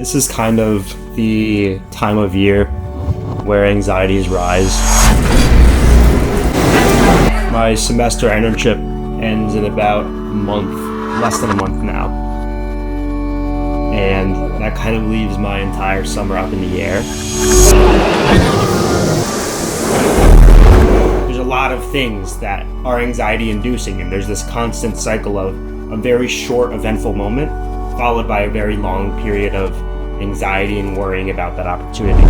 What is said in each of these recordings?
This is kind of the time of year where anxieties rise. My semester internship ends in about less than a month now. And that kind of leaves my entire summer up in the air. There's a lot of things that are anxiety inducing, and there's this constant cycle of a very short eventful moment followed by a very long period of anxiety and worrying about that opportunity.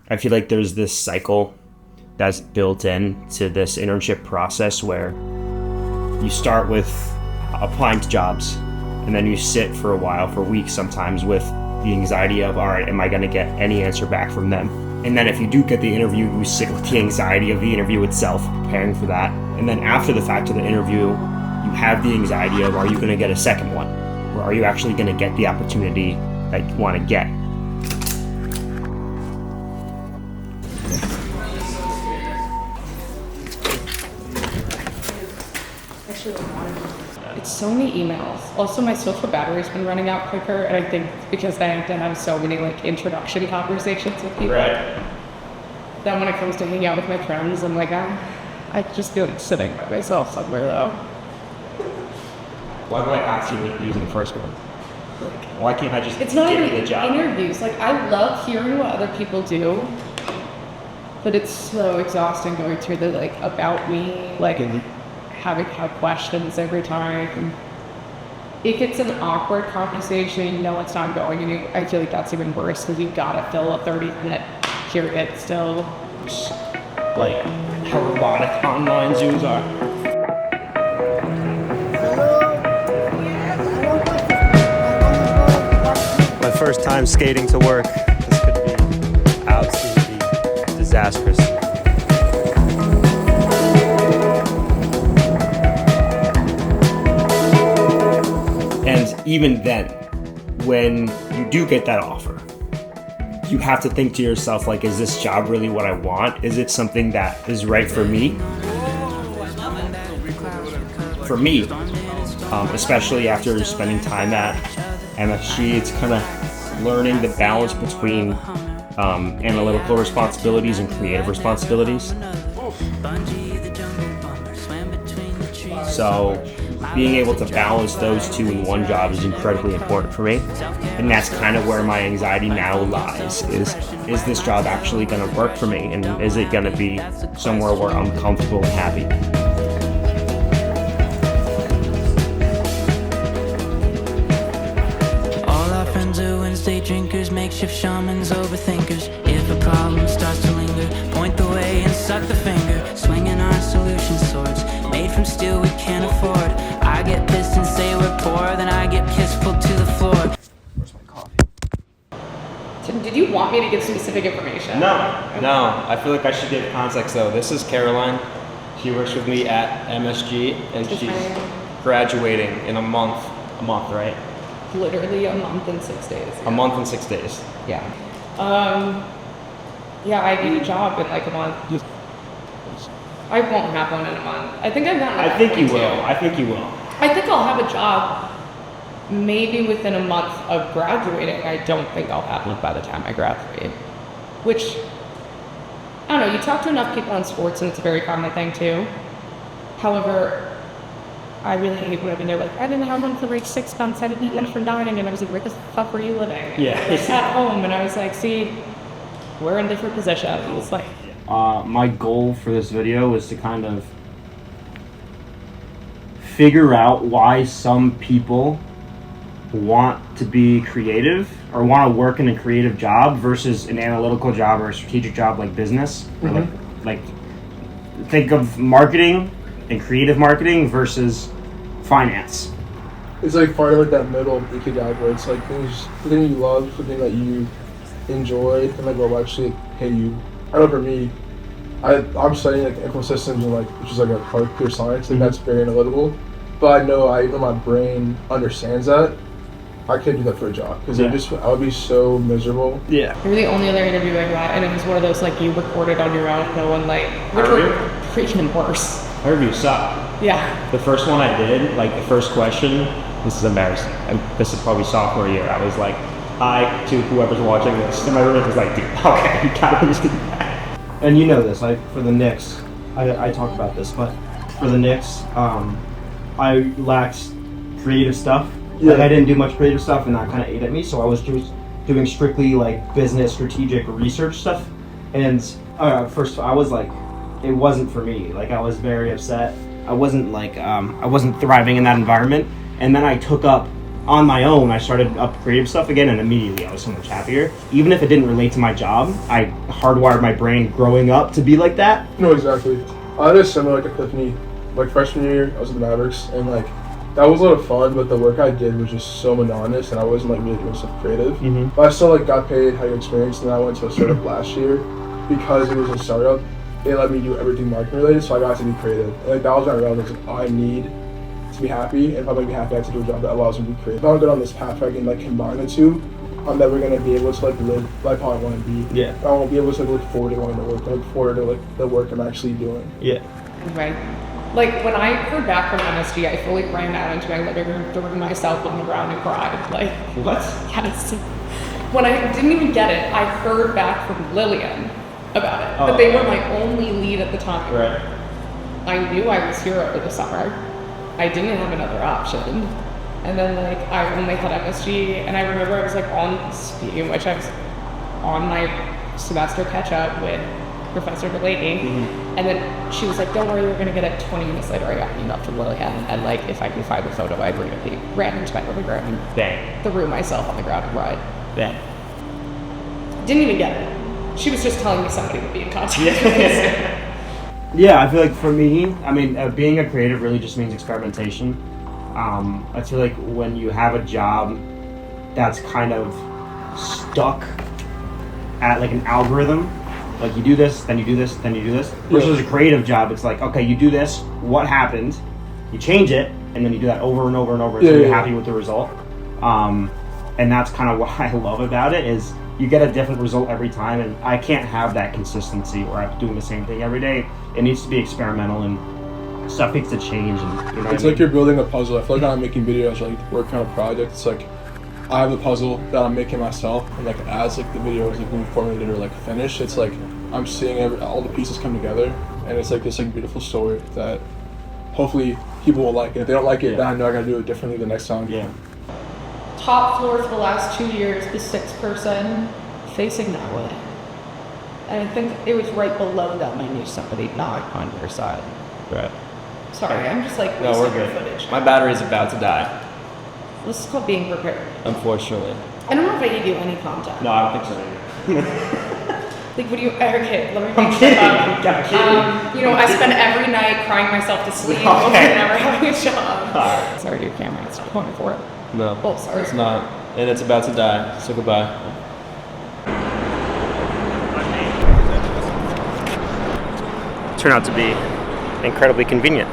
I feel like there's this cycle that's built into this internship process where you start with applying to jobs, and then you sit for a while, for weeks sometimes, with the anxiety of, all right, am I going to get any answer back from them? And then if you do get the interview, you sit with the anxiety of the interview itself, preparing for that. And then after the fact of the interview, you have the anxiety of, are you going to get a second one? Or are you actually going to get the opportunity that you want to get? It's so many emails. Also, my social battery's been running out quicker, and I think because I have to have so many introduction conversations with people. Right. Then when it comes to hanging out with my friends, I'm like, I just feel like sitting by myself somewhere though. Why do I ask you to use the first one? Why can't I just It's not give even you the job? interviews. I love hearing what other people do, but it's so exhausting going through the about me, having to have questions every time. It gets an awkward conversation, it's not going anywhere. I feel like that's even worse because you've got to fill a 30-minute period still. Like how robotic online Zooms are. My first time skating to work. This could be absolutely disastrous. And even then, when you do get that offer, you have to think to yourself, is this job really what I want? Is it something that is right for me? For me, especially after spending time at MSG, it's kind of learning the balance between analytical responsibilities and creative responsibilities. So being able to balance those two in one job is incredibly important for me. And that's kind of where my anxiety now lies, is this job actually going to work for me? And is it going to be somewhere where I'm comfortable and happy? All our friends are Wednesday drinkers, makeshift shamans, overthinkers. If a problem starts to linger, point the way and suck the finger. Swinging our solution swords, made from steel we can't afford. I get pissed and say we're poor, then I get kissed pulled to the floor. Where's my coffee? Did you want me to give specific information? No. I feel like I should give context though. This is Caroline. She works with me at MSG, and she's graduating in a month. A month, right? Literally a month and 6 days. A month and 6 days. Yeah. I need a job in a month. I won't have one in a month. I think I've gotten. I think you will. I think I'll have a job maybe within a month of graduating. I don't think I'll have one by the time I graduate. Which, I don't know, you talk to enough people in sports and it's a very common thing too. However, I really hate when they're like, I didn't have one for 6 months, I didn't eat one for 9, and I was like, where the fuck were you living? Yeah. At home, and I was like, see, we're in different positions. My goal for this video is to kind of figure out why some people want to be creative or want to work in a creative job versus an analytical job or a strategic job like business. Mm-hmm. Or think of marketing and creative marketing versus finance. It's finding that middle ikigai where it's the thing you love, the thing that you enjoy, and will actually pay you. I know for me, I'm studying info systems and which is a hard pure science, and that's very analytical. but I know even my brain understands that. I can't do that for a job because I would be so miserable. Yeah. You were the only other interview I got, and it was one of those like you recorded on your own, no one like, which were freaking worse. My review sucked. Yeah. The first one I did, like the first question, this is embarrassing. And this is probably sophomore year. I was like, hi to whoever's watching this. And my roommate was like, dude, okay, you gotta just do that. And you know this, like for the Knicks, I talked about this, but for the Knicks, I lacked creative stuff. Yeah. Like I didn't do much creative stuff, and that kind of ate at me. So I was just doing strictly like business, strategic research stuff. And first, I was like, it wasn't for me. Like I was very upset. I wasn't like I wasn't thriving in that environment. And then I took up on my own. I started up creative stuff again, and immediately I was so much happier. Even if it didn't relate to my job, I hardwired my brain growing up to be like that. No, exactly. I had a similar like epiphany. Like freshman year, I was in the Mavericks, and like that was a lot of fun, but the work I did was just so monotonous, and I wasn't like really doing stuff creative. Mm-hmm. But I still like got paid, had an experience, and then I went to a startup last year because it was a startup. It let me do everything marketing related, so I got to be creative. And like that was my realm. Like, oh, I need to be happy, and if I'm gonna be happy, I have to do a job that allows me to be creative. If I'm good on this path where I can like combine the two, I'm never gonna be able to like live like how I want to be. Yeah. I won't be able to like, look forward to going to work, look forward to like the work I'm actually doing. Yeah. Right. Like when I heard back from MSG, I fully ran out into my living room, threw myself on the ground and cried. Like, What? yes. When I didn't even get it, I heard back from Lillian about it. But they were my only lead at the time. Right. I knew I was here over the summer. I didn't have another option. And then like I only had MSG, and I remember I was like on Steam, which I was on my semester catch up with Professor Delaney, and then she was like, don't worry, you're gonna get it. 20 minutes later I got an email from Lillian, and like if I can find the photo, I immediately ran into my living room and Bang. threw myself on the ground and cried. Bang. Didn't even get it. She was just telling me somebody would be in contact with me. Yeah, I feel like for me, I mean, being a creative really just means experimentation. I feel like when you have a job that's kind of stuck at like an algorithm, like you do this, then you do this, then you do this, versus a creative job, it's like, okay, you do this, what happened, you change it, and then you do that over and over and over until you're happy with the result. And that's kind of what I love about it, is you get a different result every time, and I can't have that consistency where I'm doing the same thing every day. It needs to be experimental, and stuff needs to change. And you know, it's like you're building a puzzle. I feel like when I'm making videos or like working on a project, it's like I have a puzzle that I'm making myself, and like as like the video is like being formulated or like finished, it's like I'm seeing all the pieces come together, and it's like this like beautiful story that hopefully people will like. And if they don't like it, then I know I gotta do it differently the next time. Yeah. Top floor for the last 2 years, the sixth person facing that way. And I think it was right below them. I knew somebody knocked on your side. Right. Sorry, I'm just like No, wasting we're your good. footage. My battery's about to die, This is called being prepared. unfortunately. I don't know if I gave you any content. No, I don't think so. Like, would you? Okay, let me make sure. You know, I spend every night crying myself to sleep over never having a job. Sorry to your camera. It's pointing for it. No, Oh, sorry. it's not. And it's about to die, so goodbye. Turned out to be incredibly convenient.